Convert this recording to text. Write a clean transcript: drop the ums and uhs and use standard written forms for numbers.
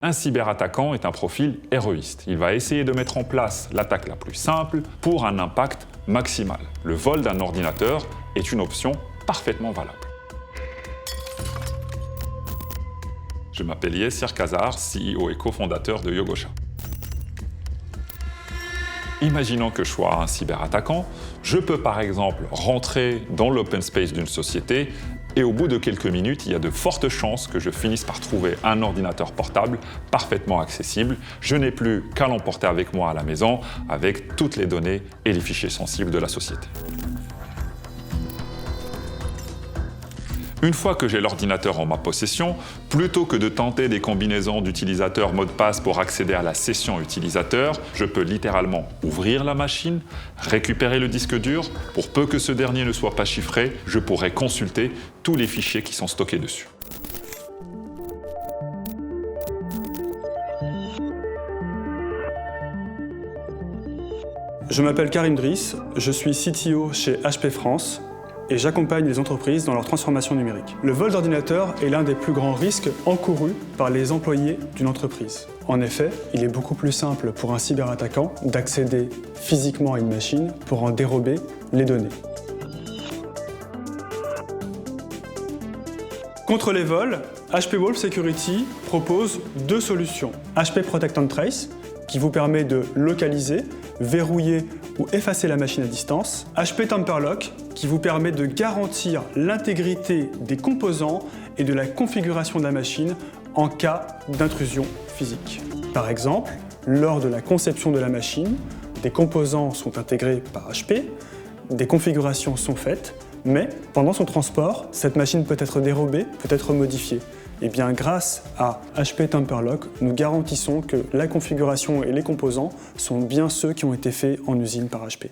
Un cyberattaquant est un profil héroïste. Il va essayer de mettre en place l'attaque la plus simple pour un impact maximal. Le vol d'un ordinateur est une option parfaitement valable. Je m'appelle Yessir Kazar, CEO et cofondateur de Yogosha. Imaginons que je sois un cyberattaquant, je peux par exemple rentrer dans l'open space d'une société et au bout de quelques minutes, il y a de fortes chances que je finisse par trouver un ordinateur portable parfaitement accessible. Je n'ai plus qu'à l'emporter avec moi à la maison avec toutes les données et les fichiers sensibles de la société. Une fois que j'ai l'ordinateur en ma possession, plutôt que de tenter des combinaisons d'utilisateurs mot de passe pour accéder à la session utilisateur, je peux littéralement ouvrir la machine, récupérer le disque dur. Pour peu que ce dernier ne soit pas chiffré, je pourrai consulter tous les fichiers qui sont stockés dessus. Je m'appelle Karim Driss, je suis CTO chez HP France et j'accompagne les entreprises dans leur transformation numérique. Le vol d'ordinateur est l'un des plus grands risques encourus par les employés d'une entreprise. En effet, il est beaucoup plus simple pour un cyberattaquant d'accéder physiquement à une machine pour en dérober les données. Contre les vols, HP Wolf Security propose deux solutions. HP Protect and Trace, qui vous permet de localiser, verrouiller ou effacer la machine à distance. HP Tamper Lock, qui vous permet de garantir l'intégrité des composants et de la configuration de la machine en cas d'intrusion physique. Par exemple, lors de la conception de la machine, des composants sont intégrés par HP, des configurations sont faites, mais pendant son transport, cette machine peut être dérobée, peut être modifiée. Et bien, grâce à HP Tamper Lock, nous garantissons que la configuration et les composants sont bien ceux qui ont été faits en usine par HP.